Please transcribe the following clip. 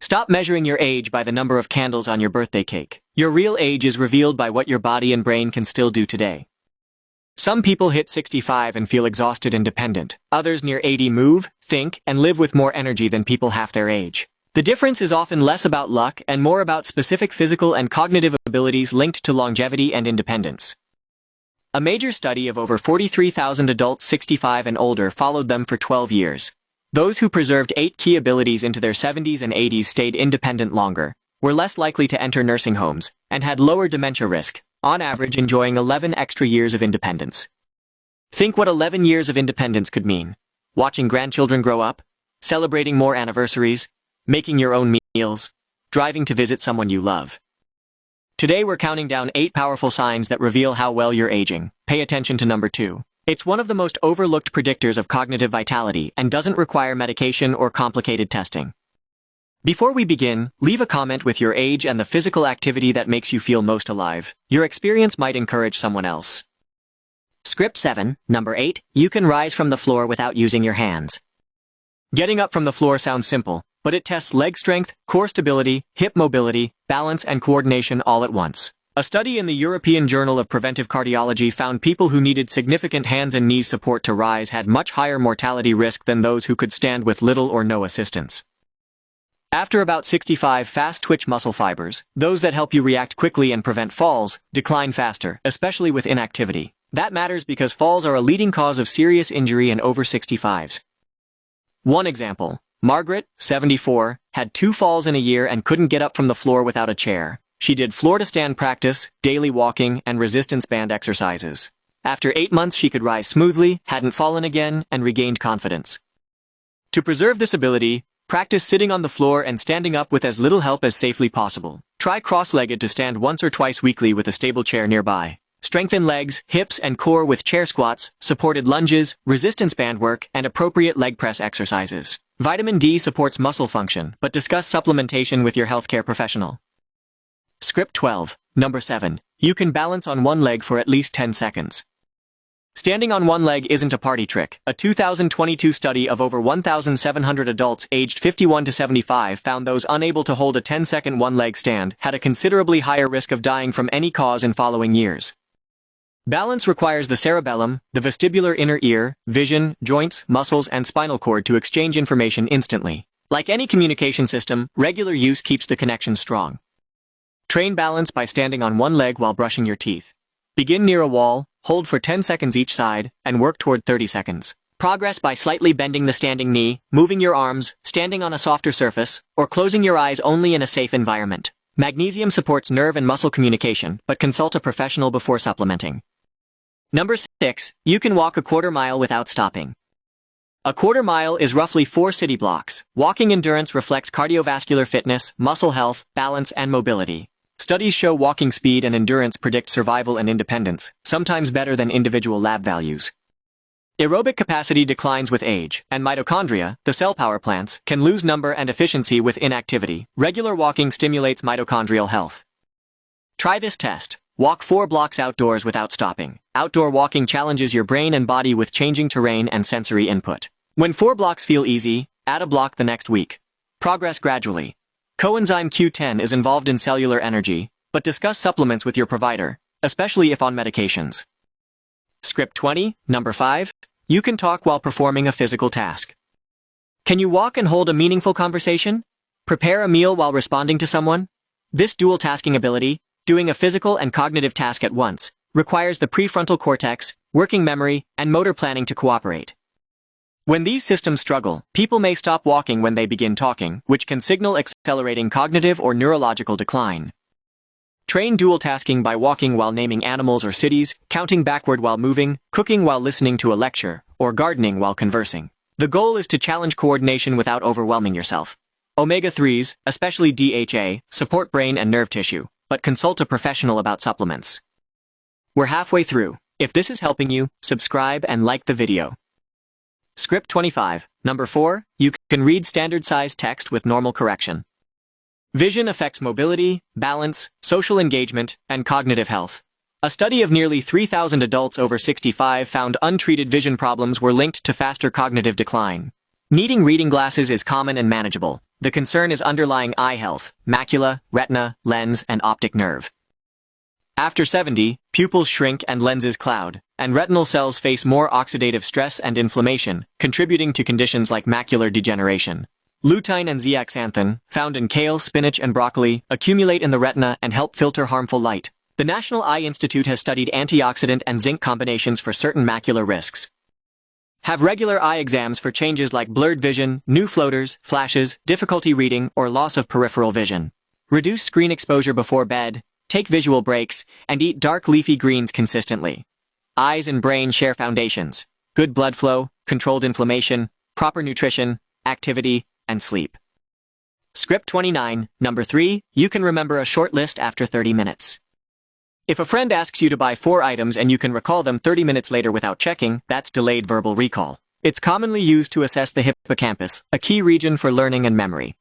Stop measuring your age by the number of candles on your birthday cake. Your real age is revealed by what your body and brain can still do today. Some people hit 65 and feel exhausted and dependent. Others near 80 move, think, and live with more energy than people half their age. The difference is often less about luck and more about specific physical and cognitive abilities linked to longevity and independence. A major study of over 43,000 adults 65 and older followed them for 12 years. Those who preserved 8 key abilities into their 70s and 80s stayed independent longer, were less likely to enter nursing homes, and had lower dementia risk, on average enjoying 11 extra years of independence. Think what 11 years of independence could mean. Watching grandchildren grow up, celebrating more anniversaries, making your own meals, driving to visit someone you love. Today we're counting down 8 powerful signs that reveal how well you're aging. Pay attention to number 2. It's one of the most overlooked predictors of cognitive vitality and doesn't require medication or complicated testing. Before we begin, leave a comment with your age and the physical activity that makes you feel most alive. Your experience might encourage someone else. Script 7, number 8, you can rise from the floor without using your hands. Getting up from the floor sounds simple, but it tests leg strength, core stability, hip mobility, balance, and coordination all at once. A study in the European Journal of Preventive Cardiology found people who needed significant hands and knees support to rise had much higher mortality risk than those who could stand with little or no assistance. After about 65, fast twitch muscle fibers, those that help you react quickly and prevent falls, decline faster, especially with inactivity. That matters because falls are a leading cause of serious injury in over 65s. One example, Margaret, 74, had 2 falls in a year and couldn't get up from the floor without a chair. She did floor-to-stand practice, daily walking, and resistance band exercises. After 8 months she could rise smoothly, hadn't fallen again, and regained confidence. To preserve this ability, practice sitting on the floor and standing up with as little help as safely possible. Try cross-legged to stand once or twice weekly with a stable chair nearby. Strengthen legs, hips, and core with chair squats, supported lunges, resistance band work, and appropriate leg press exercises. Vitamin D supports muscle function, but discuss supplementation with your healthcare professional. Script 12, number 7. You can balance on one leg for at least 10 seconds. Standing on one leg isn't a party trick. A 2022 study of over 1,700 adults aged 51 to 75 found those unable to hold a 10-second one-leg stand had a considerably higher risk of dying from any cause in following years. Balance requires the cerebellum, the vestibular inner ear, vision, joints, muscles, and spinal cord to exchange information instantly. Like any communication system, regular use keeps the connection strong. Train balance by standing on one leg while brushing your teeth. Begin near a wall, hold for 10 seconds each side, and work toward 30 seconds. Progress by slightly bending the standing knee, moving your arms, standing on a softer surface, or closing your eyes only in a safe environment. Magnesium supports nerve and muscle communication, but consult a professional before supplementing. Number 6, you can walk a quarter mile without stopping. A quarter mile is roughly 4 city blocks. Walking endurance reflects cardiovascular fitness, muscle health, balance, and mobility. Studies show walking speed and endurance predict survival and independence, sometimes better than individual lab values. Aerobic capacity declines with age, and mitochondria, the cell power plants, can lose number and efficiency with inactivity. Regular walking stimulates mitochondrial health. Try this test. Walk 4 blocks outdoors without stopping. Outdoor walking challenges your brain and body with changing terrain and sensory input. When 4 blocks feel easy, add a block the next week. Progress gradually. Coenzyme Q10 is involved in cellular energy, but discuss supplements with your provider, especially if on medications. Script 20, number 5. You can talk while performing a physical task. Can you walk and hold a meaningful conversation? Prepare a meal while responding to someone? This dual tasking ability, doing a physical and cognitive task at once, requires the prefrontal cortex, working memory, and motor planning to cooperate. When these systems struggle, people may stop walking when they begin talking, which can signal accelerating cognitive or neurological decline. Train dual tasking by walking while naming animals or cities, counting backward while moving, cooking while listening to a lecture, or gardening while conversing. The goal is to challenge coordination without overwhelming yourself. Omega-3s, especially DHA, support brain and nerve tissue, but consult a professional about supplements. We're halfway through. If this is helping you, subscribe and like the video. Script 25, number 4, you can read standard-sized text with normal correction. Vision affects mobility, balance, social engagement, and cognitive health. A study of nearly 3,000 adults over 65 found untreated vision problems were linked to faster cognitive decline. Needing reading glasses is common and manageable. The concern is underlying eye health, macula, retina, lens, and optic nerve. After 70, pupils shrink and lenses cloud, and retinal cells face more oxidative stress and inflammation, contributing to conditions like macular degeneration. Lutein and zeaxanthin, found in kale, spinach, and broccoli, accumulate in the retina and help filter harmful light. The National Eye Institute has studied antioxidant and zinc combinations for certain macular risks. Have regular eye exams for changes like blurred vision, new floaters, flashes, difficulty reading, or loss of peripheral vision. Reduce screen exposure before bed, take visual breaks, and eat dark leafy greens consistently. Eyes and brain share foundations: good blood flow, controlled inflammation, proper nutrition, activity, and sleep. Script 29, number 3, you can remember a short list after 30 minutes. If a friend asks you to buy 4 items and you can recall them 30 minutes later without checking, that's delayed verbal recall. It's commonly used to assess the hippocampus, a key region for learning and memory.